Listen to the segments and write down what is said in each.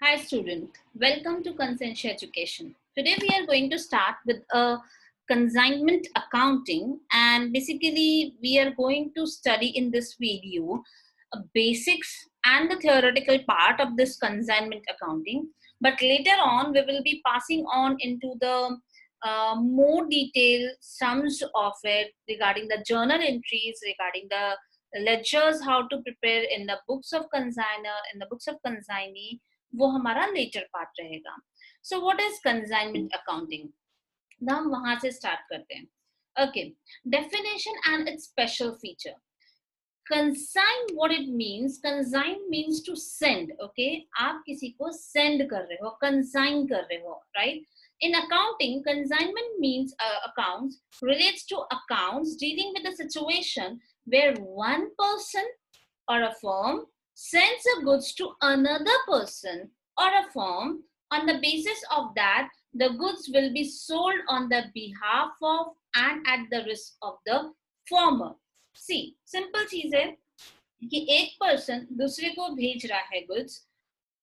Hi student, welcome to Consentia Education. Today we are going to start with a consignment accounting, and basically we are going to study in this video basics and the theoretical part of this consignment accounting. But later on we will be passing on into the more detailed sums of it regarding the journal entries, regarding the ledgers, how to prepare in the books of consignor, in the books of consignee. वो हमारा latter part रहेगा. So what is consignment accounting, हम वहां से start करते हैं. Okay, definition and its special feature. Consign, what it means, consign means to send. Okay, आप किसी को सेंड कर रहे हो, कंसाइन कर रहे हो, right? In accounting, consignment means accounts relates to accounts dealing with a situation where one person or a firm sends the goods to another person or a firm. On the basis of that, the goods will be sold on the behalf of and at the risk of the former. See, simple चीज है कि एक person दूसरे को भेज रहा है goods,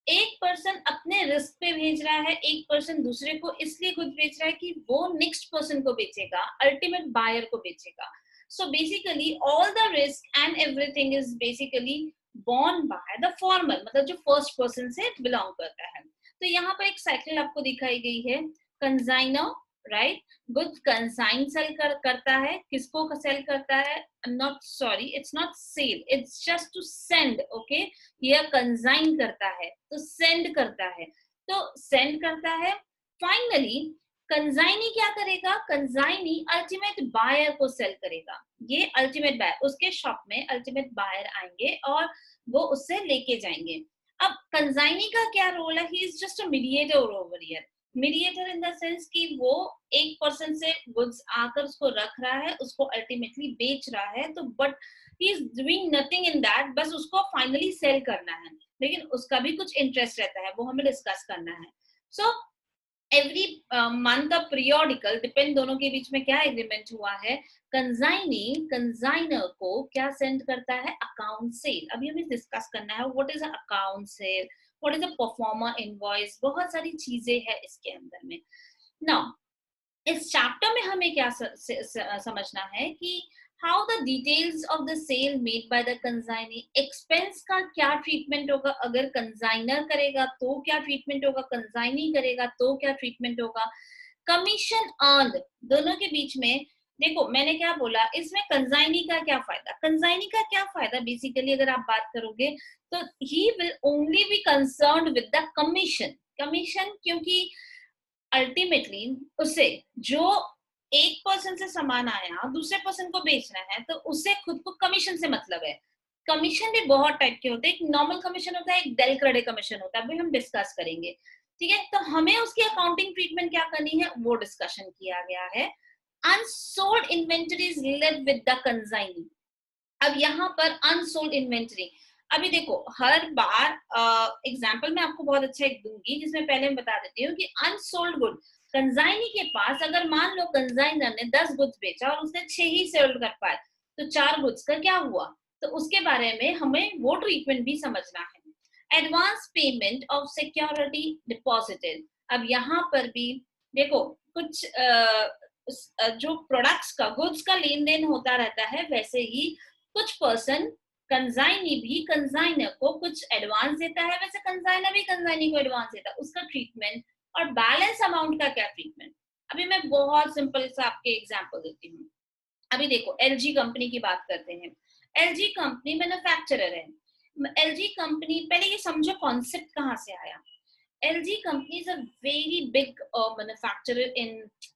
एक पर्सन अपने रिस्क पे भेज रहा है, एक पर्सन दूसरे को इसलिए गुड्स बेच रहा है कि वो नेक्स्ट पर्सन को बेचेगा, अल्टीमेट बायर को बेचेगा. So basically all the risk and everything is basically borne by the former, मतलब जो फर्स्ट पर्सन से बिलोंग करता है. तो यहाँ पर एक साइकिल आपको दिखाई गई है. Consignor, right, goods consign sell करता है. किसको सेल करता है? Not, sorry, it's not sell, it's just to send. Okay, ये कंसाइन करता है तो सेंड करता है, तो सेंड करता है. फाइनली कंसाइनी क्या करेगा? कंसाइनी अल्टीमेट बायर को सेल करेगा. ये अल्टीमेट बायर, उसके शॉप में अल्टीमेट बायर आएंगे और वो उससे लेके जाएंगे. अब कंसाइनी का क्या रोल है? He is just a mediator over here. Mediator in the sense कि वो एक पर्सन से गुड्स आकर उसको रख रहा है, उसको अल्टीमेटली बेच रहा है, तो but he is doing nothing in that, बस उसको फाइनली सेल करना है, लेकिन उसका भी कुछ इंटरेस्ट रहता है, वो हमें डिस्कस करना है. So every month of periodical depend, दोनों के बीच में क्या एग्रीमेंट हुआ है. कंसाइनी कंसाइनर को क्या सेंड करता है? Account cell. अभी हमें डिस्कस करना है what is account cell, what is a performer invoice, बहुत सारी चीजें हैं इसके अंदर में. नाउ इस चैप्टर में हमें क्या समझना है कि how the details of the sale made by the consignee, expense का क्या ट्रीटमेंट होगा, अगर कंसाइनर करेगा तो क्या ट्रीटमेंट होगा, कंसाइनी करेगा तो क्या ट्रीटमेंट होगा, कमीशन अर्न्ड, दोनों के बीच में. देखो मैंने क्या बोला, इसमें कंसाइनी का क्या फायदा? कंसाइनी का क्या फायदा बेसिकली अगर आप बात करोगे तो he will only be concerned with the commission. Commission, क्योंकि अल्टीमेटली उसे जो एक पर्सन से सामान आया दूसरे पर्सन को बेचना है, तो उससे खुद को कमीशन से मतलब है. कमीशन भी बहुत टाइप के होते हैं. एक नॉर्मल कमीशन होता है, एक डेल क्रेडिट कमीशन होता है, अभी हम डिस्कस करेंगे. ठीक है, तो हमें उसकी अकाउंटिंग ट्रीटमेंट क्या करनी है वो डिस्कशन किया गया है. Unsold inventories left with the consignee. अब यहाँ पर अनसोल्ड इन्वेंटरी, अभी देखो हर बार एग्जाम्पल मैं आपको बहुत अच्छा एक दूंगी, जिसमें पहले मैं बता देती हूँ कि अनसोल्ड गुड, कंसाइनी के पास अगर मान लो कंसाइनर ने 10 गुड्स बेचा और उसने 6 ही सेल कर पाए, तो 4 गुड्स का क्या हुआ? तो उसके बारे में हमें वो ट्रीटमेंट भी समझना है. Advance payment of security deposited. अब यहाँ पर भी देखो कुछ जो प्रोडक्ट्स का, गुड्स का लेन देन होता रहता है, वैसे ही कुछ पर्सन, कंसाइनी भी कंसाइनर को कुछ एडवांस देता है, वैसे कंसाइनर भी कंसाइनी को एडवांस देता है. उसका ट्रीटमेंट और बैलेंस अमाउंट का क्या ट्रीटमेंट. अभी मैं बहुत सिंपल सा आपके एग्जांपल देती हूँ. अभी देखो एलजी कंपनी की बात करते हैं. एलजी कंपनी मैन्युफैक्चरर है. एलजी कंपनी, पहले ये समझो कॉन्सेप्ट कहाँ से आया. LG company is a very big manufacturer in,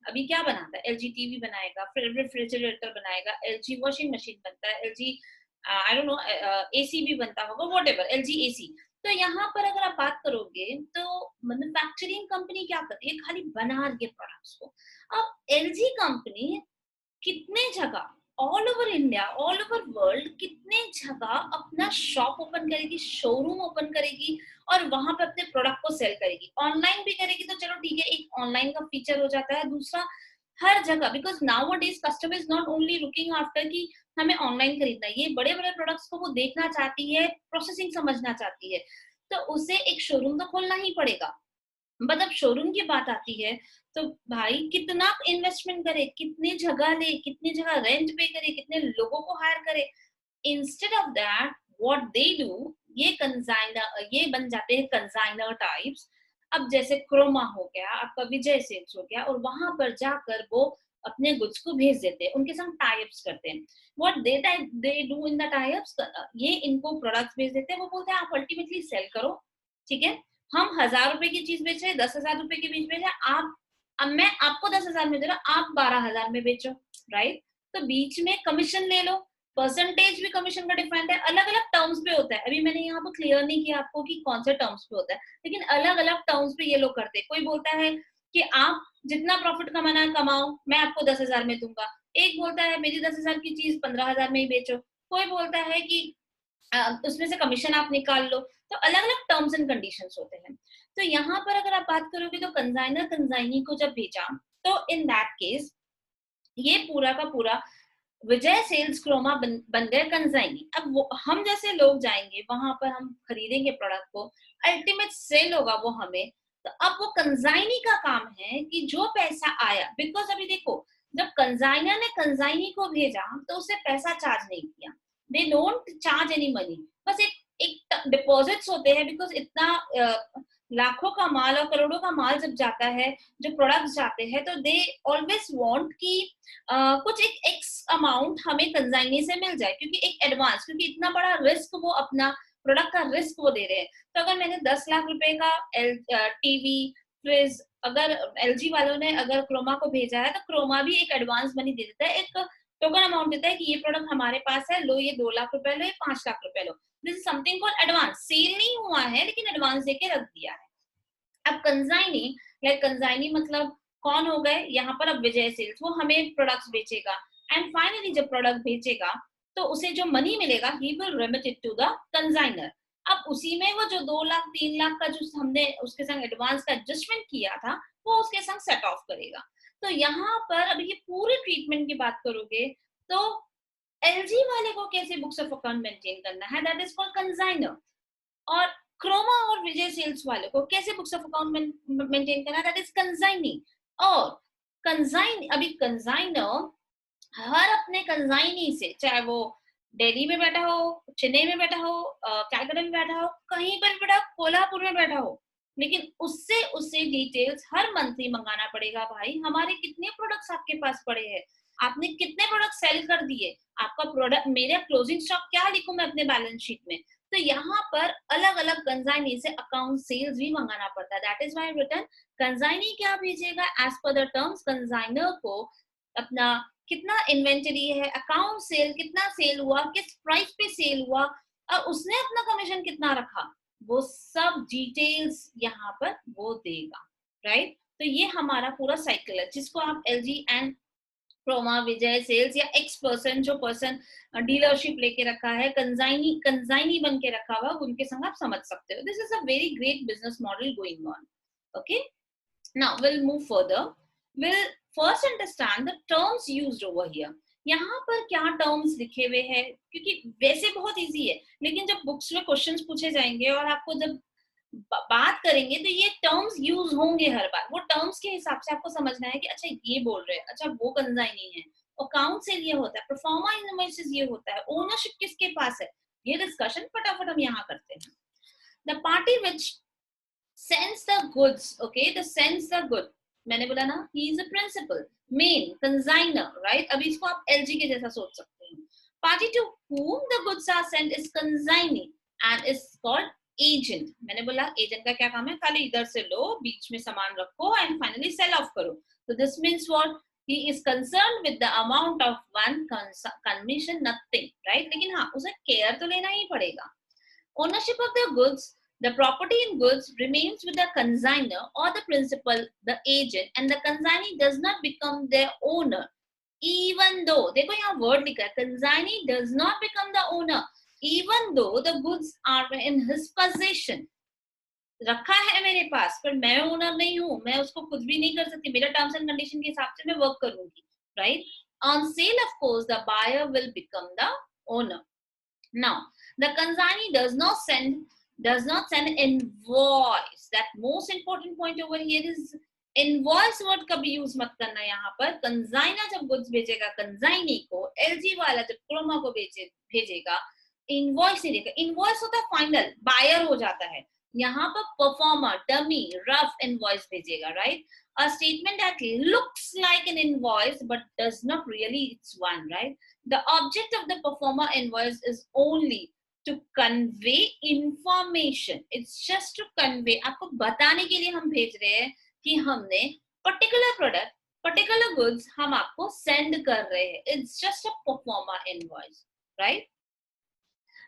अभी क्या बनाता है? LG टीवी बनाएगा, रेफ्रिजरेटर बनाएगा, LG वॉशिंग मशीन बनता है, LG I don't know AC भी बनता होगा, व्हाटएवर, LG AC. तो यहाँ पर अगर आप बात करोगे तो मैन्युफैक्चरिंग कंपनी क्या करती है? खाली बना रही है प्रोडक्ट्स को. अब LG कंपनी कितने जगह all over India, all over world, कितने जगह अपना शॉप ओपन करेगी, शोरूम ओपन करेगी और वहां पे अपने प्रोडक्ट को सेल करेगी. ऑनलाइन भी करेगी तो चलो ठीक है, एक ऑनलाइन का फीचर हो जाता है. दूसरा, हर जगह, because now days customer is not only looking after कि हमें ऑनलाइन खरीदना है, ये बड़े बड़े प्रोडक्ट्स को वो देखना चाहती है, प्रोसेसिंग समझना चाहती है. तो उसे एक शोरूम तो खोलना ही पड़ेगा। बट अब शोरूम की बात आती है तो भाई कितना इन्वेस्टमेंट करे, कितनी जगह ले, कितनी जगह रेंट पे करे, कितने लोगों को हायर करे। Instead of that what they do, ये कंसाइनर, ये बन जाते हैं कंसाइनर टाइप्स। अब जैसे क्रोमा हो गया, आपका विजय सेल्स हो गया, और वहां पर जाकर वो अपने गुड्स को भेज देते हैं, उनके संग टाइप्स करते हैं। What they do in the types, ये इनको प्रोडक्ट्स भेज देते हैं, वो बोलते हैं आप अल्टीमेटली सेल करो, ठीक है। हम 1000 रुपए की चीज बेच रहे हैं, 10,000 रुपए की बीच बेच रहे हैं, आप, अब मैं आपको 10,000 में दे रहा हूँ, आप 12,000 में बेचो, राइट। तो बीच में कमीशन ले लो, परसेंटेज भी कमीशन का डिफरेंट है, अलग अलग टर्म्स पे होता है। अभी मैंने यहाँ पर क्लियर नहीं किया आपको कि कौन से टर्म्स पे होता है, लेकिन अलग अलग टर्म्स पे ये लोग करते हैं। कोई बोलता है कि आप जितना प्रॉफिट कमाना है कमाओ, मैं आपको 10,000 में दूंगा। एक बोलता है मेरी 10,000 की चीज 15,000 में ही बेचो। कोई बोलता है कि उसमें से कमीशन आप निकाल लो। तो अलग अलग टर्म्स एंड कंडीशंस होते हैं। तो यहाँ पर अगर आप बात करोगे तो कंसाइनर कंसाइनी को जब भेजा, तो इन दैट केस ये पूरा का पूरा विजय सेल्स क्रोमा बन गए कंसाइनी। अब वो हम जैसे लोग जाएंगे वहां पर, हम खरीदेंगे प्रोडक्ट को, अल्टीमेट सेल होगा वो हमें। तो अब वो कंसाइनी का काम है कि जो पैसा आया, बिकॉज अभी देखो जब कंसाइनर ने कंसाइनी को भेजा तो उसे पैसा चार्ज नहीं किया, they don't charge any money, बस एक एक डिपॉजिट्स होते हैं। बिकॉज इतना लाखों का माल और करोड़ों का माल जब जाता है, जो प्रोडक्ट्स जाते हैं, तो दे ऑलवेज वांट कि कुछ एक एक्स अमाउंट हमें कंसाइनी से मिल जाए, क्योंकि एक एडवांस, क्योंकि इतना बड़ा रिस्क वो अपना प्रोडक्ट का रिस्क वो दे रहे हैं। तो अगर मैंने 10 लाख रुपए का टीवी, फ्रिज, अगर एलजी वालों ने अगर क्रोमा को भेजा है, तो क्रोमा भी एक एडवांस मनी दे देता है, एक टोकन अमाउंट देता है कि ये प्रोडक्ट हमारे पास है, लो ये 2 लाख रुपए लो, ये 5 लाख रुपए लो। This is something called advance. Sale नहीं हुआ है लेकिन एडवांस देके रख दिया है। अब कंसाइनी, लाइक कंसाइनी मतलब कौन हो गए यहाँ पर, अब विजय सेल्स, वो हमें प्रोडक्ट्स बेचेगा, एंड फाइनली जब प्रोडक्ट बेचेगा तो उसे जो मनी मिलेगा he will remit it to the consignor. अब उसी में वो जो 2 लाख 3 लाख का जो हमने उसके संग एडवांस का एडजस्टमेंट किया था, वो उसके संग सेट ऑफ करेगा। तो यहाँ पर अब ये पूरे ट्रीटमेंट की बात करोगे तो एलजी वाले को कैसे बुक्स ऑफ अकाउंट मेंटेन करना है, दैट इज कॉल्ड कंसाइनर। और क्रोमा और विजय सेल्स वाले को कैसे बुक्स ऑफ अकाउंट मेंटेन करना, दैट इज कंसाइनी। और कंसाइन, अभी कंसाइनर हर अपने कंसाइनी से, चाहे वो दिल्ली में बैठा हो, चेन्नई में बैठा हो, कैलकाटा में बैठा हो, कहीं पर भी बैठा हो, कोल्हापुर में बैठा हो, लेकिन उससे उससे डिटेल्स हर मंथ ही मंगाना पड़ेगा। भाई हमारे कितने प्रोडक्ट्स आपके पास पड़े हैं, आपने कितने प्रोडक्ट सेल कर दिए, आपका प्रोडक्ट, मेरा क्लोजिंग स्टॉक क्या लिखूं मैं अपने बैलेंस शीट में। तो यहाँ पर अलग अलग कंसाइनी से अकाउंट सेल्स भी मंगाना पड़ता है। That is why return consignee क्या भेजेगा, as per the terms consignor को अपना कितना इन्वेंटरी है, अकाउंट सेल कितना सेल हुआ, किस प्राइस पे सेल हुआ, और उसने अपना कमीशन कितना रखा, वो सब डिटेल्स यहाँ पर वो देगा, राइट। तो ये हमारा पूरा साइकिल है जिसको आप LG and Croma, Vijay Sales, या एक्स पर्सन, जो पर्सन डीलरशिप लेके रखा है, कंसाइनी कंसाइनी बन के रखा हुआ, उनके संग आप समझ सकते हो। This is a very great business model going on. Okay, now we'll move further. We'll first understand the terms used over here. यहाँ पर क्या टर्म्स लिखे हुए हैं, क्योंकि वैसे बहुत इजी है, लेकिन जब बुक्स में क्वेश्चंस पूछे जाएंगे और आपको जब बात करेंगे तो ये टर्म्स यूज होंगे हर बार। वो टर्म्स के हिसाब से आपको समझना है कि अच्छा ये बोल रहे हैं, अच्छा वो कंसाइनी है, अकाउंट सेल ये होता है, परफॉर्मा इनवॉइसेस ये होता है, ओनरशिप किसके पास है, ये डिस्कशन फटाफट हम यहाँ करते हैं। The party which sends the goods, okay, the sends the good, मैंने बोला ना, he is a principal, main, consigner, right। अभी इसको आप LG के जैसा सोच सकते हैं। Party to whom the goods are sent is consignee and is called agent। मैंने बोला agent का क्या काम है, खाली इधर से लो, बीच में सामान रखो and finally sell off करो। So this means what, he is concerned with the amount of one commission, nothing, right। लेकिन हाँ, उसे care तो लेना ही पड़ेगा। Ownership of the goods, the property in goods remains with the consignor or the principal, the agent, and the consignee does not become their owner, even though, देखो यहाँ word लिखा है, consignee does not become the owner, even though the goods are in his possession। रखा है मेरे पास, पर मैं owner नहीं हूँ, मैं उसको कुछ भी नहीं कर सकती, मेरा टर्म्स एंड कंडीशन के हिसाब से मैं वर्क करूंगी, right. On sale of course the buyer will become the owner. Now, the consignee does not send does not send invoice. That most important point over here is invoice word कभी use मत करना यहाँ पर. Consignor जब goods भेजेगा consignee को, LG वाला जब क्रोमा को भेजेगा इनवॉइस नहीं देगा. इनवॉइस होता है फाइनल, बायर हो जाता है. यहाँ पर परफॉर्मर, डमी, रफ इनवॉइस भेजेगा, right? A statement that looks like an invoice but does not really, it's one, right? The object of the performer invoice is only to convey information. It's just to convey. आपको बताने के लिए हम भेज रहे हैं कि हमने particular product, particular goods हम आपको send कर रहे हैं. It's just a performer invoice, right?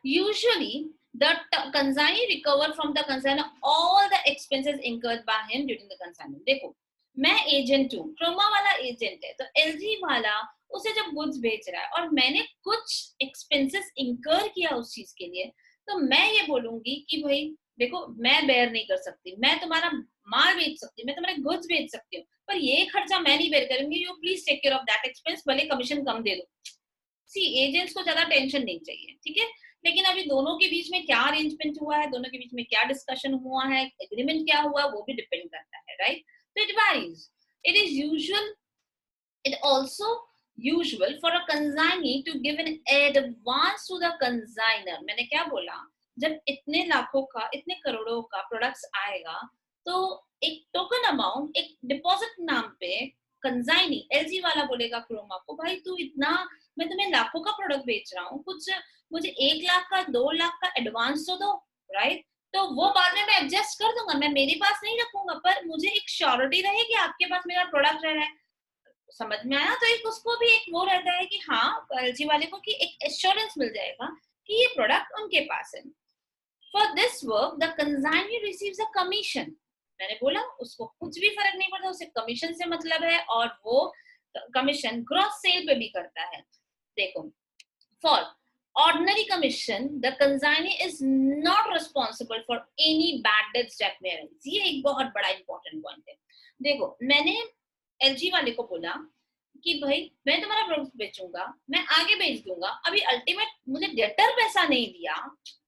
Usually, the consignee recover from the consignor all the expenses incurred by him during the consignment. देखो, मैं एजेंट हूँ, क्रोमा वाला एजेंट है, तो एलजी वाला उसे जब गुड्स बेच रहा है और मैंने कुछ एक्सपेंसेस इंकर किया उस चीज के लिए, तो मैं ये बोलूंगी कि भाई देखो, मैं बेयर नहीं कर सकती, मैं तुम्हारा माल बेच सकती हूँ, मैं तुम्हारे गुड्स बेच सकती हूँ, पर ये खर्चा मैं नहीं बेयर करूंगी. You please take care of that expense, भले कमीशन कम दे दो. सी, एजेंट्स को ज्यादा टेंशन नहीं चाहिए, ठीक है? लेकिन अभी दोनों के बीच में क्या अरेंजमेंट हुआ है, दोनों के बीच में क्या डिस्कशन हुआ है, एग्रीमेंट क्या हुआ, वो भी डिपेंड करता है, right? So it varies. It is usual. It also usual for a consignee to give an advance to the consigner. मैंने क्या बोला? जब इतने लाखों का, इतने करोड़ों का प्रोडक्ट्स आएगा, तो एक टोकन अमाउंट, एक डिपॉजिट नाम पे कंसाइनी एलजी वाला बोलेगा क्रोमा को, भाई तू इतना, मैं तुम्हें लाखों का प्रोडक्ट बेच रहा हूँ, कुछ मुझे 1 लाख का, 2 लाख का एडवांस तो दो, राइट? तो वो बाद में मैं एडजस्ट कर दूंगा, मैं मेरे पास नहीं रखूंगा, पर मुझे एक श्योरिटी रहेगी आपके पास मेरा प्रोडक्ट रह रहा है. समझ में आया? तो एक उसको भी एक वो रहता है कि हाँ, एलजी वाले को कि एक एश्योरेंस मिल जाएगा कि ये प्रोडक्ट उनके पास है. For this work the consignee receives a commission. मैंने बोला उसको कुछ भी फर्क नहीं पड़ता, उसे कमीशन से मतलब है, और वो कमीशन ग्रॉस सेल पे भी करता है. देखो, for ordinary commission, the consignee is not responsible for any bad debts that may arise. ये एक बहुत बड़ा important point है. देखो, मैंने एलजी वाले को बोला कि भाई मैं तुम्हारा प्रोडक्ट बेचूंगा, मैं आगे बेच दूंगा, अभी अल्टीमेट मुझे डेटर पैसा नहीं दिया.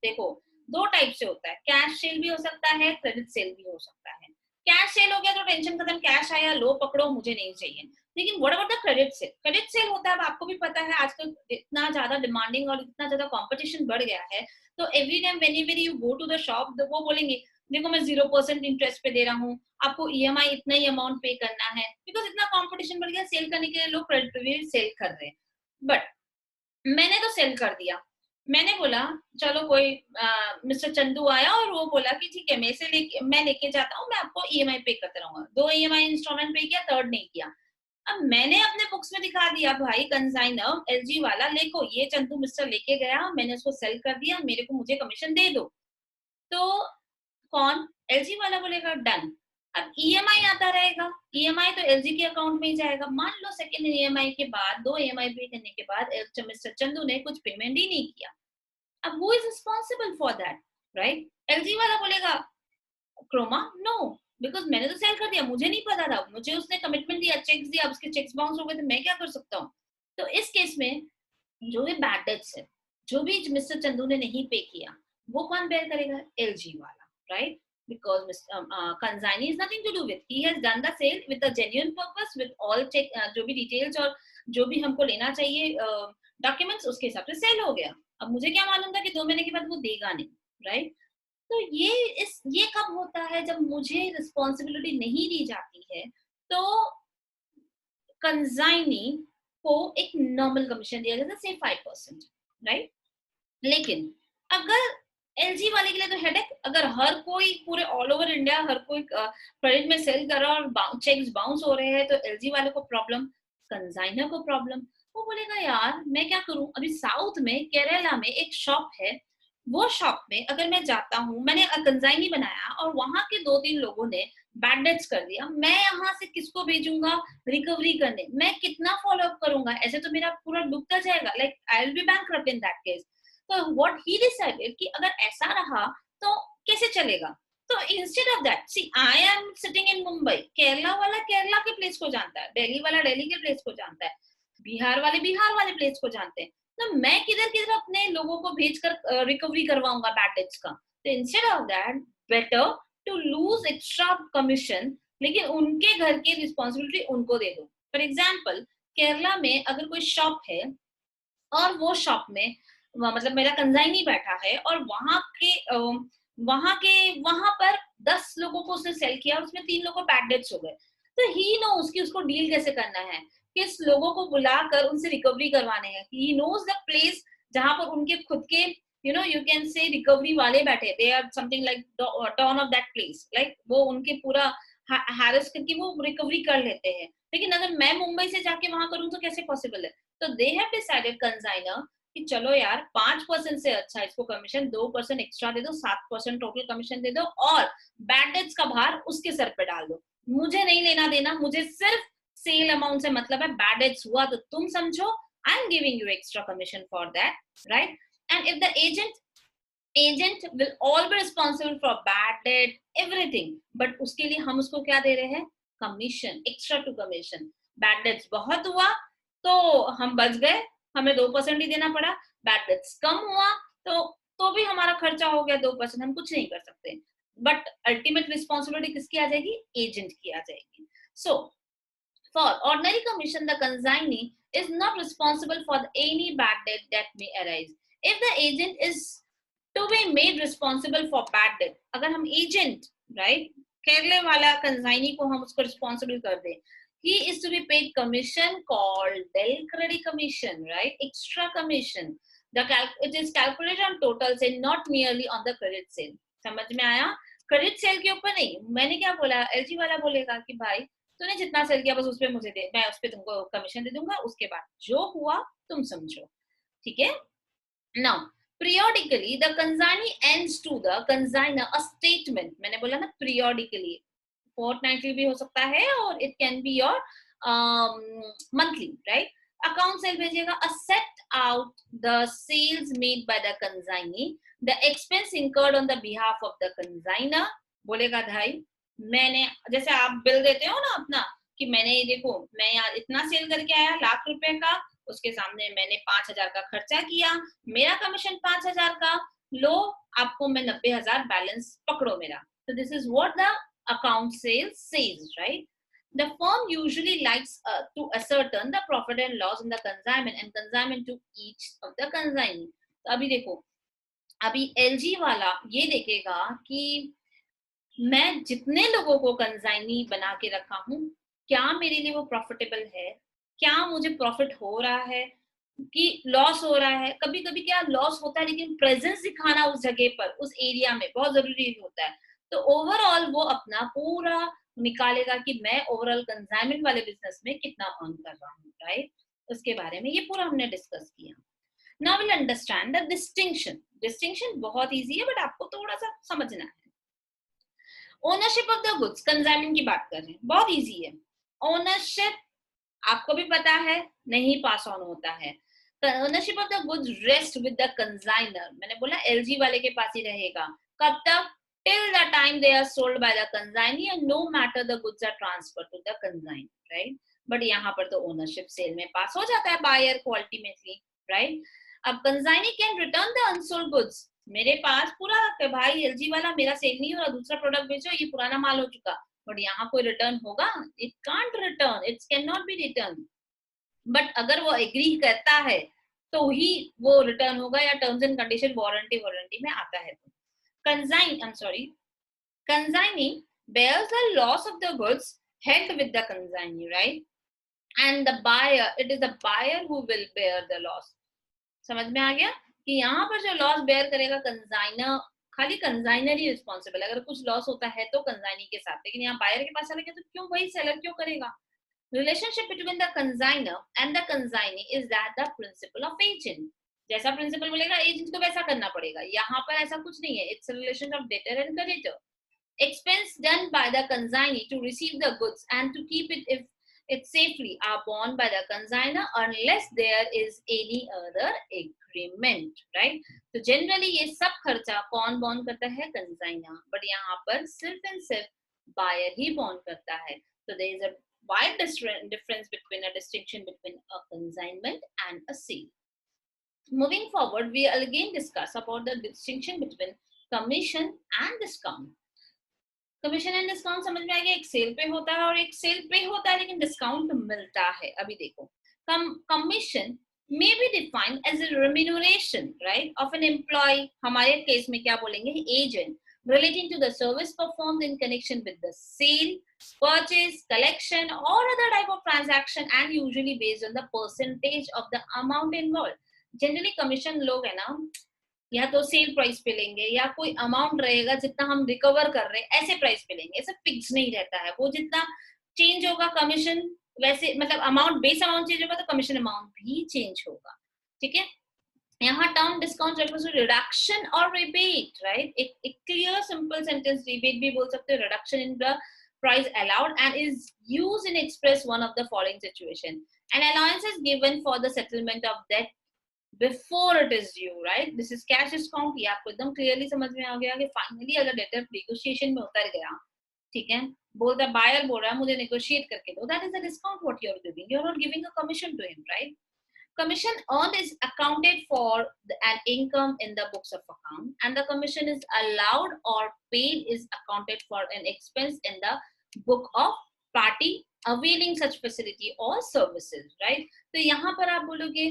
देखो, 2 टाइप से होता है, कैश सेल भी हो सकता है, क्रेडिट सेल भी हो सकता है. कैश सेल हो गया तो टेंशन खत्म, कैश आया लो पकड़ो, मुझे नहीं चाहिए. लेकिन what about the credit sale? Credit sale होता है, आपको भी पता है आजकल इतना ज्यादा डिमांडिंग और इतना ज्यादा कंपटीशन बढ़ गया है, तो every time whenever you go to the shop, वो बोलेंगे देखो मैं 0% इंटरेस्ट पे दे रहा हूँ, आपको ईएमआई इतना ही अमाउंट पे करना है, बिकॉज इतना कंपटीशन बढ़ गया, सेल करने के लिए लोग क्रेडिट पे भी सेल कर रहे हैं. बट मैंने तो सेल कर दिया, मैंने बोला चलो कोई मिस्टर चंदू आया और वो बोला कि ठीक है, मैं लेके जाता हूँ, मैं आपको ईएमआई पे करते रहूंगा. 2 ईएमआई इंस्टॉलमेंट पे किया, 3rd नहीं किया. अब मैंने अपने बुक्स में दिखा दिया, भाई कंसाइनर एलजी वाला, देखो ये चंदू मिस्टर लेके गया, मैंने उसको सेल कर दिया, मेरे को मुझे कमीशन दे दो. तो कौन? एलजी वाला बोलेगा डन. अब ईएमआई आता रहेगा, ईएमआई तो एलजी के अकाउंट में ही जाएगा. मान लो सेकंड ईएमआई के बाद, 2 ईएमआई पे करने के बाद मिस्टर चंदू ने कुछ पेमेंट ही नहीं किया. अब who is responsible for that, right? LG वाला बोलेगा क्रोमा नो, बिकॉज मैंने तो सेल कर दिया, मुझे नहीं पता था, मुझे उसने कमिटमेंट दिया, चेक्स दिया, उसके चेक्स बाउंस हो गए, तो मैं क्या कर सकता हूँ? तो इस केस में जो भी बैड डेट्स है, जो भी मिस्टर चंदू ने नहीं पे किया, वो कौन बेयर करेगा? एलजी वाला, right? Because consignee is nothing to do with. He has done the sale with a genuine purpose, with all check, जो भी डिटेल्स और जो भी हमको लेना चाहिए डॉक्यूमेंट्स, उसके हिसाब से सेल हो गया. अब मुझे क्या मालूम था कि 2 महीने के बाद वो देगा नहीं, राइट? तो ये कब होता है? जब मुझे रिस्पॉन्सिबिलिटी नहीं दी जाती है, तो कंसाइनी को एक नॉर्मल कमीशन दिया जाता है, से 5%, राइट? लेकिन अगर एलजी वाले के लिए तो हेडेक, अगर हर कोई पूरे ऑल ओवर इंडिया हर कोई क्रेडिट में सेल कर रहा है और चेक्स बाउंस हो रहे हैं, तो एलजी वाले को प्रॉब्लम, कंसाइनर को प्रॉब्लम. वो बोलेगा यार मैं क्या करूं? अभी साउथ में केरला में एक शॉप है, वो शॉप में अगर मैं जाता हूँ, मैंने कंसाइनी बनाया और वहां के 2-3 लोगों ने बैड डेट्स कर दिया, मैं यहाँ से किसको भेजूंगा रिकवरी करने? मैं कितना फॉलो अप करूंगा? ऐसे तो मेरा पूरा डूबता जाएगा, like I will be bankrupt in that case. तो व्हाट ही डिसाइडेड कि अगर ऐसा रहा तो कैसे चलेगा? तो instead of that, see I am sitting in Mumbai, Kerala वाला केरला के प्लेस को जानता है, दिल्ली वाला दिल्ली के प्लेस को जानता है, बिहार वाले प्लेस को जानते हैं. तो मैं किधर किधर अपने लोगों को भेजकर रिकवरी करवाऊंगा बैड डेट्स का? तो instead of that better to lose extra commission, लेकिन उनके घर की रिस्पॉन्सिबिलिटी उनको दे दो. फॉर एग्जाम्पल, केरला में अगर कोई शॉप है और वो शॉप में मतलब मेरा कंजाइनी बैठा है और वहां पर 10 लोगों को उसने सेल किया, उसमें 3 लोगों को बैड डेट्स हो गए, तो ही नो उसकी उसको डील कैसे करना है, किस लोगों को बुलाकर उनसे रिकवरी करवाने हैं. ही नोज द प्लेस जहां पर उनके खुद के यू कैन से रिकवरी वाले बैठे, they are something like turn off that place, like वो उनके पूरा हैरेस करके वो रिकवरी कर लेते हैं. लेकिन अगर मैं मुंबई से जाके वहां करूं तो कैसे पॉसिबल है. तो दे हैव डिसाइडेड कंसाइनर कि चलो यार 5% से अच्छा इसको कमीशन 2% एक्स्ट्रा दे दो, 7% टोटल कमीशन दे दो और बैड डेट्स का भार उसके सर पे डाल दो. मुझे नहीं लेना देना, मुझे सिर्फ सेल अमाउंट से मतलब है. बैड डेट्स हुआ तो तुम समझो, I am giving you extra commission for that, right. And if the agent will all be responsible for bad debt everything, but उसके लिए हम उसको क्या दे रहे हैं, commission, extra to commission. Bad debts बहुत हुआ तो हम बच गए, हमें 2% ही देना पड़ा. बैड डेट्स कम हुआ तो भी हमारा खर्चा हो गया 2%, हम कुछ नहीं कर सकते. बट अल्टीमेट रिस्पॉन्सिबिलिटी किसकी आ जाएगी, एजेंट की आ जाएगी. So for ordinary commission the consignee is not responsible for any bad debt that may arise. If the agent is to be made responsible for bad debt, अगर हम agent, right, केरले वाला consignee को हम उसको responsible कर दें, he is to be paid commission called del credit commission, right, extra commission. It is calculated on total sale, not merely on the credit sale. समझ में आया. क्रेडिट सेल के ऊपर नहीं. मैंने क्या बोला, एलजी वाला बोलेगा कि भाई तूने जितना सेल किया बस उस पे मुझे दे, मैं उस पे तुमको कमीशन दे दूंगा, उसके बाद जो हुआ तुम समझो. ठीक है. Now periodically the consignee ends to the consigner a statement. मैंने बोला ना periodically, fortnightly भी हो सकता है और it can be your monthly, right. Account cell भेजेगा, a set out the sales made by the consignee, the expense incurred on the behalf of the consigner. बोलेगा भाई मैंने, जैसे आप बिल देते हो ना अपना कि मैंने ये देखो मैं यहाँ इतना सेल करके आया ₹1,00,000 का, उसके सामने मैंने 5,000 का खर्चा किया, मेरा कमीशन 5,000 का, लो आपको मैं 90,000 बैलेंस पकड़ो मेरा. So this is what the account sales says, right? The firm usually likes to ascertain the profit and loss in the consignment and consignment to each of the consignee. तो अभी देखो, अभी LG वाला ये देखेगा कि मैं जितने लोगों को कंसाइनी बना के रखा हूँ, क्या मेरे लिए वो प्रॉफिटेबल है, क्या मुझे प्रॉफिट हो रहा है कि लॉस हो रहा है. कभी कभी क्या लॉस होता है, लेकिन प्रेजेंस दिखाना उस जगह पर, उस एरिया में बहुत जरूरी होता है. तो ओवरऑल वो अपना पूरा निकालेगा कि मैं ओवरऑल कंसाइनमेंट वाले बिजनेस में कितना अर्न कर रहा हूँ, राइट. उसके बारे में ये पूरा हमने डिस्कस किया. Now will understand the distinction बहुत इजी है बट आपको थोड़ा सा समझना है. Ownership of the goods, consignment की बात कर रहे हैं, बहुत इजी है. ओनरशिप आपको भी पता है नहीं पास ऑन होता है. Ownership of the goods rest with the consignor. मैंने बोला एलजी वाले के पास ही रहेगा. कब तक, till the time they are sold by the consignee and no matter the goods are transferred to the consignor, right. But यहाँ पर तो ओनरशिप सेल में पास हो जाता है बायर को अल्टीमेटली, राइट. अब consignee can return the unsold goods. मेरे पास पूरा भाई एलजी वाला मेरा सेल नहीं हो रहा, दूसरा प्रोडक्ट बेचो, ये पुराना माल हो चुका, बट यहाँ कोई रिटर्न होगा, it can't return, it can not be return. But अगर वो एग्री करता है तो ही वो रिटर्न होगा, या टर्म्स एंड कंडीशन वारंटी में आता है. तो consignee bears the loss of the goods held with the consignee, right, and the buyer, it is the buyer who will bear the loss. समझ में आ गया कि यहाँ पर जो लॉस बेयर करेगा कंसाइनर, खाली कंसाइनर ही रिस्पॉन्सिबल. अगर कुछ लॉस होता है तो कंसाइनी के साथ, लेकिन यहाँ बायर के पास चला गया तो क्यों वही सेलर क्यों करेगा. Relationship between the consignor and the consignee is that the principal of agent. जैसा प्रिंसिपल बोलेगा एजेंट को वैसा करना पड़ेगा. यहाँ पर ऐसा कुछ नहीं है. It's a relation of debtor and creditor. Expense done by the consignee to receive the goods and to keep it if it safely are borne by the consigner unless there is any other agreement, right. तो generally ये सब खर्चा कौन born करता है, consignor. But यहाँ पर सिर्फ एंड सिर्फ बायर ही बॉर्न करता है. So there is a wide difference between a distinction between a consignment and a sale. Moving forward, we will again discuss about the distinction between commission and discount. Commission and discount समझ में आ गया, एक cell पे होता है और एक cell पे होता है लेकिन डिस्काउंट मिलता है। अभी देखो, commission may be defined as a remuneration, right, of an employee, हमारे केस में क्या बोलेंगे, agent, relating to the service performed in connection with the sale, purchase, collection or other type of transaction and usually based on the percentage of the amount involved. Generally commission लोग है ना, या तो sale price पे लेंगे या कोई amount रहेगा जितना हम रिकवर कर रहे हैं ऐसे प्राइस पे लेंगे, ऐसा फिक्स नहीं रहता है। वो जितना चेंज होगा कमीशन, वैसे मतलब अमाउंट, बेस अमाउंट चेंज होगा तो कमीशन अमाउंट भी चेंज होगा। ठीक है, यहाँ term discount refers to reduction और रिबेट, राइट। एक क्लियर सिंपल सेंटेंस, रिबेट भी बोल सकते हो, reduction in the price allowed and is used in express one of the following situation: an allowance is given for the settlement of debt before it is due, right? This is cash discount। ये आपको एकदम clearly समझ में आ गया कि finally अगर debtor negotiation में उतर गया, ठीक है, बोलता बायर बोल रहा है मुझे नेगोशिएट करके दो, that is a discount what you are giving, you are not giving a commission to him, right. Commission earned is accounted for an income in the books of account, and the commission is allowed or paid is accounted for an expense in the book of party availing such facility or services, right? तो यहाँ पर आप बोलोगे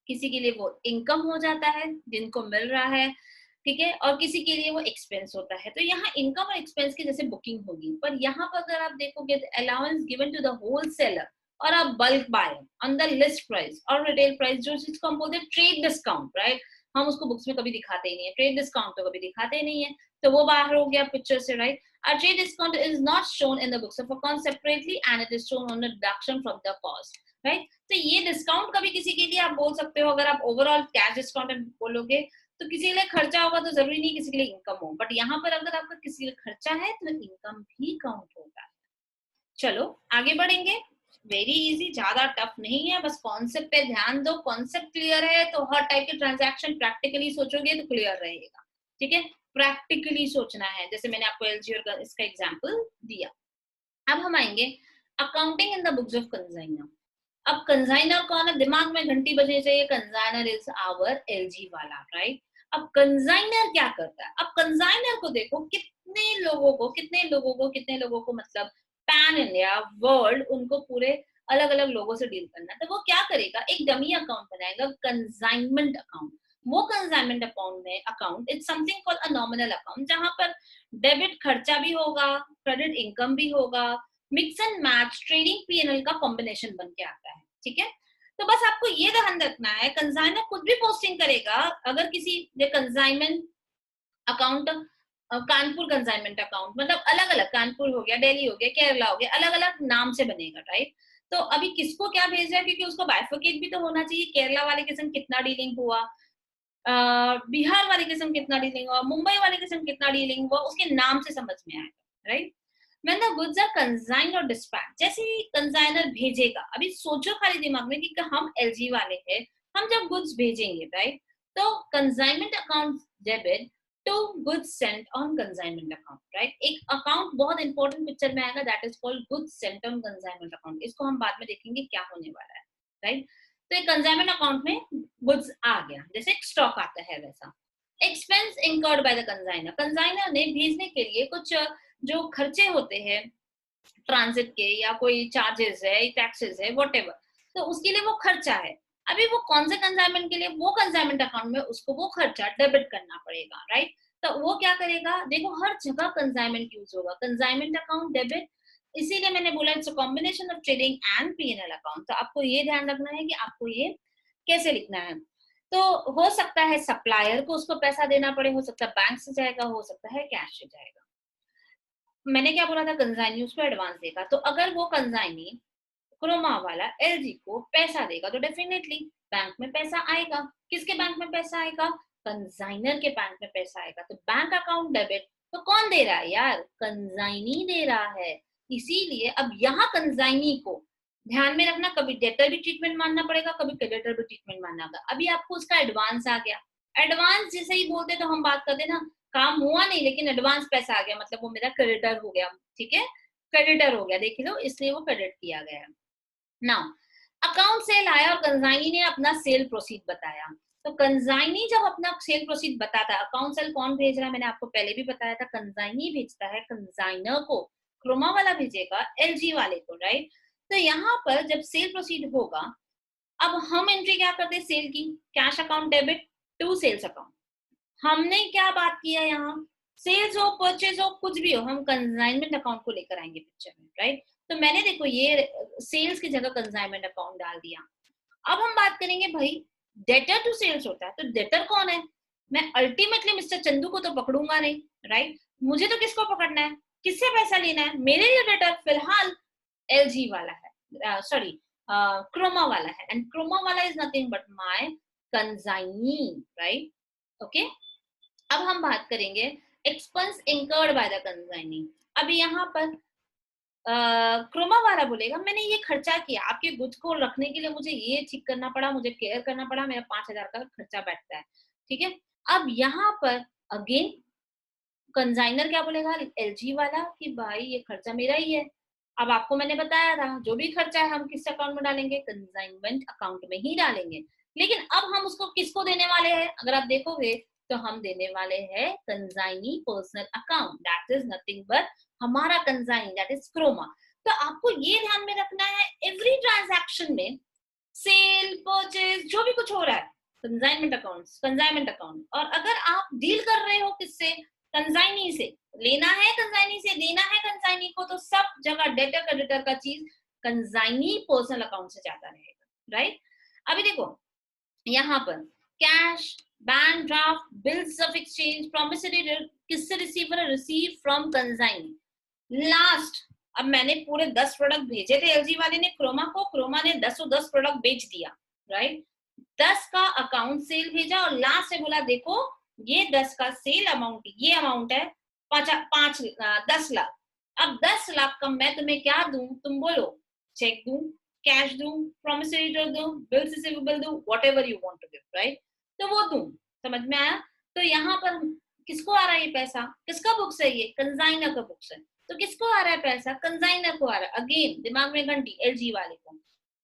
किसी के लिए वो income हो जाता है जिनको मिल रहा है, ठीक है, और किसी के लिए वो एक्सपेंस होता है। तो यहाँ इनकम और एक्सपेंस की जैसे बुकिंग होगी, पर यहाँ पर अगर आप देखोगे allowance given to the wholesaler और a bulk buyer on the list price और रिटेल प्राइस, जो चीज को हम बोलते हैं ट्रेड डिस्काउंट, राइट। हम उसको बुक्स में कभी दिखाते ही नहीं है, ट्रेड डिस्काउंट तो कभी दिखाते ही नहीं है, तो वो बाहर हो गया पिक्चर से, right. A trade discount is not shown in the books of accounts separately and it is shown on the deduction from the cost, right? तो ये डिस्काउंट कभी किसी के लिए आप बोल सकते हो, अगर आप ओवरऑल कैश डिस्काउंट बोलोगे तो किसी के लिए खर्चा होगा तो जरूरी नहीं किसी के लिए इनकम हो, बट यहाँ पर अगर आपका किसी के लिए खर्चा है तो इनकम भी काउंट होता है। चलो आगे बढ़ेंगे, वेरी इजी, ज्यादा टफ नहीं है, बस कॉन्सेप्ट पे ध्यान दो। कॉन्सेप्ट क्लियर है तो हर टाइप के ट्रांजैक्शन प्रैक्टिकली सोचोगे तो क्लियर रहेगा, ठीक है। प्रैक्टिकली सोचना है, जैसे मैंने आपको एलजी और इसका एग्जांपल दिया। अब हम आएंगे accounting in the books of consignor. अब कंसाइनर कौन है, दिमाग में घंटी बजनी चाहिए, कंसाइनर इज आवर एलजी वाला, राइट। अब कंसाइनर क्या करता है, अब कंसाइनर को देखो कितने लोगों को मतलब पैन इंडिया वर्ल्ड उनको पूरे अलग अलग लोगों से डील करना है, तो वो क्या करेगा, एक डमी अकाउंट बनाएगा, कंसाइनमेंट अकाउंट। वो consignment account it's something called a nominal account, जहां पर डेबिट खर्चा भी होगा, क्रेडिट इनकम भी होगा, mix and match trading PNL का कॉम्बिनेशन बन के आता है, ठीक है। तो बस आपको ये ध्यान रखना है, कंसाइनर कुछ भी पोस्टिंग करेगा, अगर किसी consignment account, Kanpur consignment account, मतलब अलग अलग, कानपुर हो गया, दिल्ली हो गया, केरला हो गया, अलग अलग नाम से बनेगा, राइट। तो अभी किसको क्या भेज रहा है, क्योंकि उसको बाइफरकेट भी तो होना चाहिए, केरला वाले के संग कितना डीलिंग हुआ, बिहार वाले के संग कितना डीलिंग हुआ, मुंबई वाले के संग कितना डीलिंग हुआ, उसके नाम से समझ में आएगा, right. When the goods are consigned or dispatched, जैसे ही कंसाइनर भेजेगा, अभी सोचो खाली दिमाग में कि हम एलजी वाले हैं, हम जब गुड्स भेजेंगे, राइट, तो consignment account debit to goods sent on consignment account, right. एक अकाउंट बहुत इंपॉर्टेंट पिक्चर में आएगा, that is called goods sent on consignment account. इसको हम बाद में देखेंगे क्या होने वाला है, राइट। तो एक कंसाइनमेंट अकाउंट में गुड्स आ गया, जैसे एक स्टॉक आता है वैसा। Expense incurred by the consignor, consignor ने भेजने के लिए कुछ जो खर्चे होते हैं ट्रांजिट के, या कोई चार्जेस है, टैक्सेस है, व्हाटएवर, तो उसके लिए वो खर्चा है। अभी वो कौन से कंसाइनमेंट के लिए, वो कंसाइनमेंट अकाउंट में उसको वो खर्चा डेबिट करना पड़ेगा, राइट। तो वो क्या करेगा, देखो हर जगह कंसाइनमेंट यूज होगा, कंसाइनमेंट अकाउंट डेबिट, इसीलिए मैंने बोला it's a combination of trading and PNL account. तो आपको ये ध्यान रखना है कि आपको ये कैसे लिखना है। तो हो सकता है सप्लायर को उसको पैसा देना पड़े, हो सकता है बैंक से जाएगा, हो सकता है कैश से जाएगा। मैंने क्या बोला था, कंसाइनी उसको एडवांस देगा, तो अगर वो कंसाइनी क्रोमा वाला एलजी को पैसा देगा तो डेफिनेटली बैंक में पैसा आएगा। किसके बैंक में पैसा आएगा, कंसाइनर के बैंक में पैसा आएगा। तो बैंक अकाउंट डेबिट तो कौन दे रहा है यार, कंसाइनी दे रहा है। इसीलिए अब यहाँ कंसाइनी को ध्यान में रखना, कभी डेटर भी ट्रीटमेंट मानना पड़ेगा, कभी क्रेडिटर भी ट्रीटमेंट मानना होगा। अभी आपको उसका एडवांस आ गया, एडवांस जैसे ही बोलते तो हम बात करते ना, काम हुआ नहीं लेकिन एडवांस पैसा आ गया, मतलब वो मेरा क्रेडिटर हो गया, ठीक है, क्रेडिटर हो गया, देख लो, इसलिए वो क्रेडिट किया गया। नाउ अकाउंट सेल आया और कंसाइनी ने अपना सेल प्रोसीड बताया। तो कंसाइनी जब अपना सेल प्रोसीड बताता है, अकाउंट सेल कौन भेज रहा है मैंने आपको पहले भी बताया था, कंसाइनी भेजता है कंसाइनर को, क्रोमा वाला भेजेगा एलजी वाले को, राइट। तो यहाँ पर जब सेल प्रोसीड होगा, अब हम एंट्री क्या करते हैं सेल की, cash account debit to sales account. हमने क्या बात किया यहाँ, सेल्स हो परचेज हो कुछ भी हो, हम कंसाइनमेंट अकाउंट को लेकर आएंगे पिक्चर में, राइट। तो मैंने देखो ये सेल्स की जगह कंसाइनमेंट अकाउंट डाल दिया। अब हम बात करेंगे भाई डेटर टू सेल्स होता है, तो डेटर कौन है, मैं अल्टीमेटली मिस्टर चंदू को तो पकड़ूंगा नहीं, राइट। मुझे तो किसको पकड़ना है, किससे पैसा लेना है, मेरे लिए डेटर फिलहाल एलजी वाला है, सॉरी क्रोमा वाला है, एंड क्रोमा वाला is nothing but my consignee, right. Okay, अब हम बात करेंगे expense incurred by the consignee. अभी यहाँ पर क्रोमा वाला बोलेगा मैंने ये खर्चा किया, आपके गुड्स को रखने के लिए मुझे ये ठीक करना पड़ा, मुझे केयर करना पड़ा, मेरा 5,000 का खर्चा बैठता है, ठीक है। अब यहाँ पर अगेन कंसाइनर क्या बोलेगा, एलजी वाला, कि भाई ये खर्चा मेरा ही है। अब आपको मैंने बताया था जो भी खर्चा है हम किस अकाउंट में डालेंगे, कंसाइनमेंट अकाउंट में ही डालेंगे। लेकिन अब हम उसको किसको देने वाले हैं, अगर आप देखोगे तो हम देने वाले हैं consignee personal account, that is nothing but हमारा कंसाइनी, दैट इज क्रोमा। तो आपको ये ध्यान में रखना है एवरी ट्रांजैक्शन में सेल परचेज जो भी कुछ हो रहा है कंसाइनमेंट अकाउंट, कंसाइनमेंट अकाउंट। और अगर आप डील कर रहे हो किससे, कंसाइनी से, लेना है कंसाइनी से, देना है कंसाइनी को, तो सब जगह डेटर क्रेडिटर का चीज कंसाइनी पर्सनल अकाउंट से जाता रहेगा, राइट। अभी देखो यहाँ पर cash, bank draft, bills of exchange, promissory किससे receiver, receive from consignee. Last, अब मैंने पूरे 10 प्रोडक्ट भेजे थे एलजी वाले ने क्रोमा को, क्रोमा ने 10 प्रोडक्ट बेच दिया, राइट। 10 का अकाउंट सेल भेजा और लास्ट में बोला देखो ये 10 का सेल अमाउंट, ये अमाउंट है 10 लाख। अब 10 लाख का मैं तुम्हें क्या दूं, तुम बोलो, चेक दूं, कैश दूं, प्रॉमिसरी नोट दूं, बिल्स रिसीवेबल दूं, whatever you want to give, right. तो वो दूं, समझ में आया। तो यहाँ पर किसको आ रहा है ये पैसा, किसका बुक्स है ये, कंसाइनर का बुक्स है। तो किसको आ रहा है पैसा, कंसाइनर को आ रहा है। अगेन दिमाग में घंटी, एलजी वाले को।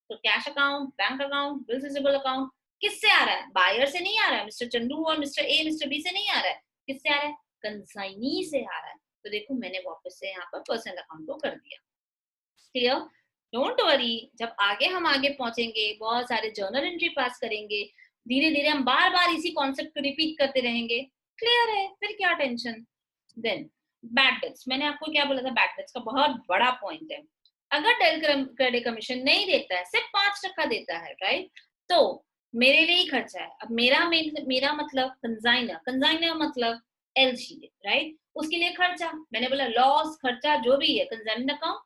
तो cash account, bank account, bills receivable account किससे आ रहा है, बायर से नहीं आ रहा है, मिस्टर चंदू और मिस्टर ए मिस्टर बी से नहीं आ रहा है, किससे आ रहा है, कंसाइनी से आ रहा है। तो देखो मैंने वापस से यहाँ पर पर्सनल अकाउंट को कर दिया, क्लियर। डोंट वरी, जब हम आगे पहुंचेंगे, बहुत सारे जर्नल एंट्री पास करेंगे, धीरे धीरे हम बार बार इसी कॉन्सेप्ट को रिपीट करते रहेंगे, क्लियर है, फिर क्या टेंशन। देन बैड डेट्स, मैंने आपको क्या बोला था, बैड डेट्स का बहुत बड़ा पॉइंट है। अगर डेल क्रेडिट कमीशन नहीं देता है, सिर्फ 5% देता है, राइट, तो मेरे लिए ही खर्चा है। अब मेरा मतलब कंसाइनर मतलब एलजी, राइट, उसके लिए खर्चा, मैंने बोला लॉस खर्चा जो भी है कंसाइनमेंट अकाउंट,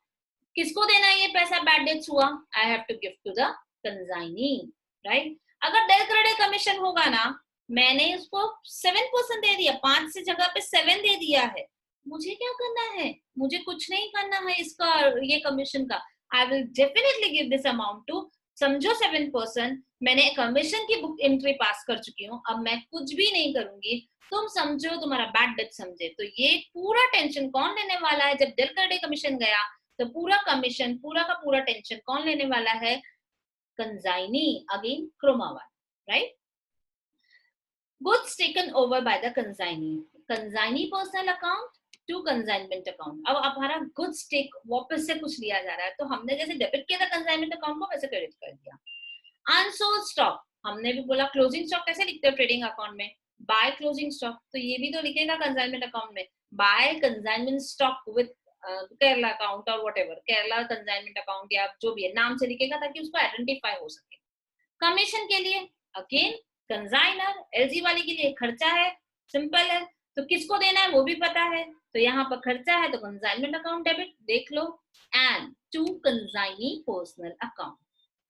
किसको देना है ये पैसा, बैड डेट्स हुआ, I have to give to the consignee, right. अगर डेल क्रेडिट कमीशन होगा ना, मैंने उसको 7% दे दिया, 5 से जगह पे 7 दे दिया है, मुझे क्या करना है, मुझे कुछ नहीं करना है इसका, ये कमीशन का। I will definitely give this amount to, समझो 7%, मैंने कमीशन की बुक एंट्री पास कर चुकी हूँ, अब मैं कुछ भी नहीं करूंगी, तुम समझो तुम्हारा बैड डेट समझे। तो ये पूरा टेंशन कौन लेने वाला है, जब डेल क्रेडिट कमीशन गया तो पूरा कमीशन, पूरा का पूरा टेंशन कौन लेने वाला है, कंसाइनी, अगेन क्रोमा वाला, right. Goods taken over by the consignee, consignee personal account to consignment account. अब हमारा गुड्स टेक वापस से कुछ लिया जा रहा है, तो हमने जैसे डेबिट किया था कंसाइनमेंट अकाउंट को, वैसे क्रेडिट कर दिया। अनसोल्ड स्टॉक, हमने भी बोला क्लोजिंग स्टॉक कैसे लिखते हो ट्रेडिंग अकाउंट में, बाय क्लोजिंग स्टॉक, तो ये भी तो लिखेगा कंसाइनमेंट अकाउंट में, by consignment stock with Kerala account और व्हाटएवर, केरला कंसाइनमेंट अकाउंट या जो भी है नाम से लिखेगा ताकि उसको आइडेंटिफाई हो सके। कमीशन के लिए अगेन कंसाइनर, एलजी वाले के लिए खर्चा है, सिंपल है, तो किसको देना है वो भी पता है, तो यहाँ पर खर्चा है तो कंसाइनमेंट अकाउंट डेबिट देख लो, and to consignee personal account.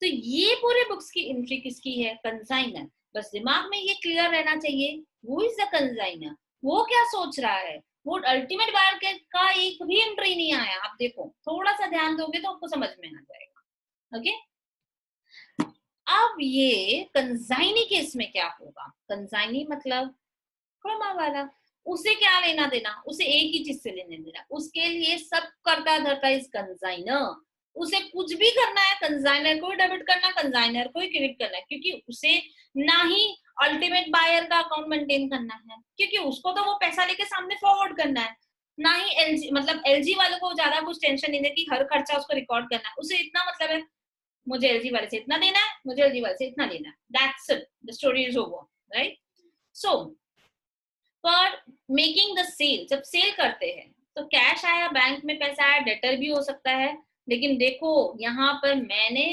तो ये पूरे बुक्स की एंट्री किसकी है, कंसाइनर। बस दिमाग में ये क्लियर रहना चाहिए, वो इज द कंसाइनर, वो क्या सोच रहा है, वो अल्टीमेट बायर का एक भी एंट्री नहीं आया। आप देखो थोड़ा सा ध्यान दोगे तो आपको समझ में आ जाएगा, ओके। अब ये कंसाइनी केस में क्या होगा, कंसाइनी मतलब क्रोमा वाला, उसे क्या लेना देना, उसे एक ही चीज से लेने देना, उसके लिए सब करता धरता इज कंसाइनर, उसे कुछ भी करना है कंसाइनर को ही डेबिट करना, कंसाइनर को ही क्रेडिट करना है, क्योंकि उसे ना ही अल्टीमेट बायर का अकाउंट मेंटेन करना है, क्योंकि उसको तो वो पैसा लेके सामने फॉरवर्ड करना है। ना ही एलजी मतलब एलजी वालों को ज्यादा कुछ टेंशन नहीं है कि हर खर्चा उसको रिकॉर्ड करना है, उसे इतना मतलब है मुझे एलजी वाले से इतना देना है, मुझे एलजी वाले से इतना लेना है, that's it, the story is over, right. So for making the sale, जब सेल करते हैं तो कैश आया, बैंक में पैसा आया, डेटर भी हो सकता है, लेकिन देखो यहाँ पर मैंने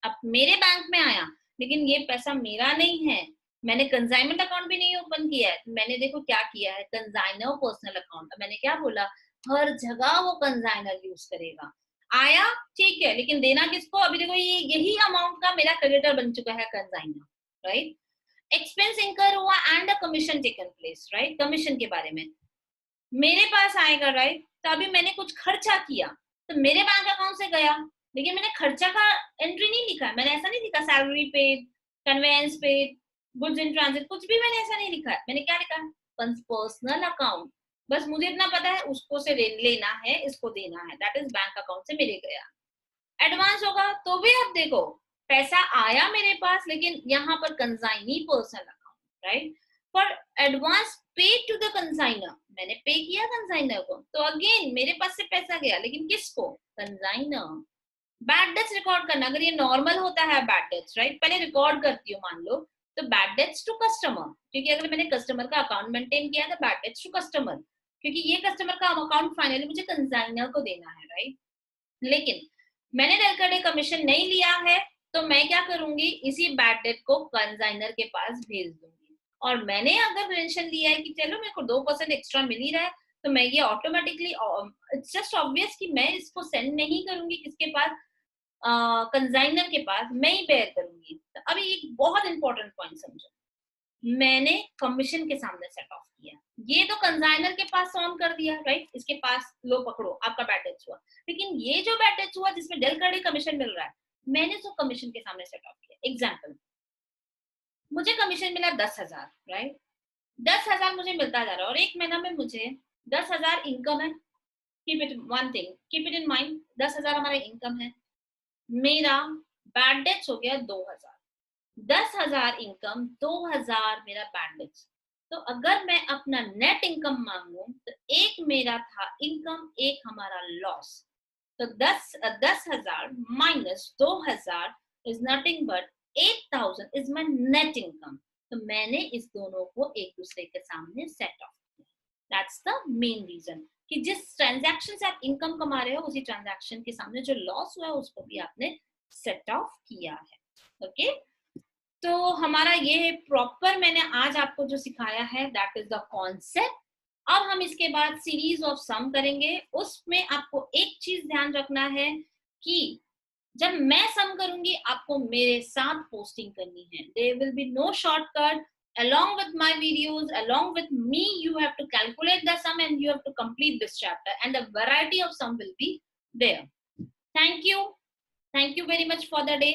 अब मेरे बैंक में आया, लेकिन ये पैसा मेरा नहीं है, मैंने कंसाइनमेंट अकाउंट भी नहीं ओपन किया है, मैंने देखो क्या किया है, कंसाइनर पर्सनल अकाउंट। मैंने क्या बोला, हर जगह वो कंसाइनर यूज करेगा। आया ठीक है, लेकिन देना किसको, अभी देखो ये यही अमाउंट का मेरा क्रेडिटर बन चुका है कंसाइनर, राइट। एक्सपेंस इंकर हुआ and a commission taken place, right. Commission के बारे में मेरे पास आएगा, राइट। तो अभी मैंने कुछ खर्चा किया तो मेरे बैंक अकाउंट से गया, लेकिन मैंने खर्चा का एंट्री नहीं लिखा है, मैंने ऐसा नहीं लिखा salary paid, conveyance paid, goods in transit, कुछ भी मैंने ऐसा नहीं लिखा है। मैंने क्या लिखा है, पर्सनल अकाउंट, बस मुझे इतना पता है उसको से लेना है, इसको देना है, दैट इज बैंक अकाउंट से मेरे गया। एडवांस होगा तो भी आप देखो पैसा आया मेरे पास, लेकिन यहाँ पर consignee personal account, right. For advance पे टू द कंसाइनर, मैंने पे किया कंसाइनर को, तो अगेन मेरे पास से पैसा गया, लेकिन किसको, कंसाइनर। बैड डेट्स रिकॉर्ड करना, अगर ये नॉर्मल होता है बैड डेट्स, राइट, पहले रिकॉर्ड करती हूँ मान लो, तो बैड डेट्स टू कस्टमर, क्योंकि अगर मैंने कस्टमर का अकाउंट मेंटेन किया तो बैड डेट्स टू कस्टमर, क्योंकि ये कस्टमर का अकाउंट फाइनली मुझे कंसाइनर को देना है, राइट। लेकिन मैंने डेलकर कमीशन नहीं लिया है, तो मैं क्या करूंगी, इसी बैड डेट को कंसाइनर के पास भेज दूंगी। और मैंने अगर मेंशन लिया है कि चलो मेरे को 2% एक्स्ट्रा मिल ही रहा है, तो मैं ये ऑटोमेटिकली, इट्स जस्ट ऑब्वियस कि मैं इसको सेंड नहीं करूंगी किसके पास, कंसाइनर के पास, मैं ही बेयर करूंगी। तो अभी एक बहुत इंपॉर्टेंट पॉइंट समझो, मैंने कमीशन के सामने सेट ऑफ किया, ये तो कंसाइनर के पास ऑन कर दिया, राइट, इसके पास लो पकड़ो आपका बैड डेट्स हुआ, लेकिन ये जो बैड डेट्स हुआ जिसमें डेल कर कमीशन मिल रहा है, मैंने तो कमीशन के सामने सेट ऑफ किया। एग्जाम्पल, मुझे कमीशन मिला 10,000, राइट, 10,000 मुझे मिलता जा रहा है, और एक महीना में मुझे 10,000 इनकम है। Keep it one thing, keep it in mind, 10,000 हमारा इनकम है, मेरा बैड डेट्स हो गया 2,000, 10,000 इनकम, 2,000 मेरा बैड डेट्स। तो अगर मैं अपना नेट इनकम मांगू तो एक मेरा था इनकम, एक हमारा लॉस, तो 10,000 minus 2,000 is nothing but 8,000 is my net income. तो मैंने इस दोनों को एक दूसरे के सामने सेट ऑफ किया। दैट्स द मेन रीजन कि जिस ट्रांजैक्शन से आप इनकम कमा रहे हो, उसी ट्रांजैक्शन के सामने जो लॉस हुआ है उसको भी आपने सेट ऑफ किया है। ओके, तो हमारा ये प्रॉपर मैंने आज आपको जो सिखाया है दैट इज द कॉन्सेप्ट। अब हम इसके बाद सीरीज ऑफ सम करेंगे। उसमें आपको एक चीज ध्यान रखना है कि जब मैं सम करूंगी आपको मेरे साथ पोस्टिंग करनी है। There will be no shortcut, along with my videos, along with me, you have to calculate the sum and you have to complete this chapter, and a variety of sum will be there. Thank you very much for the day.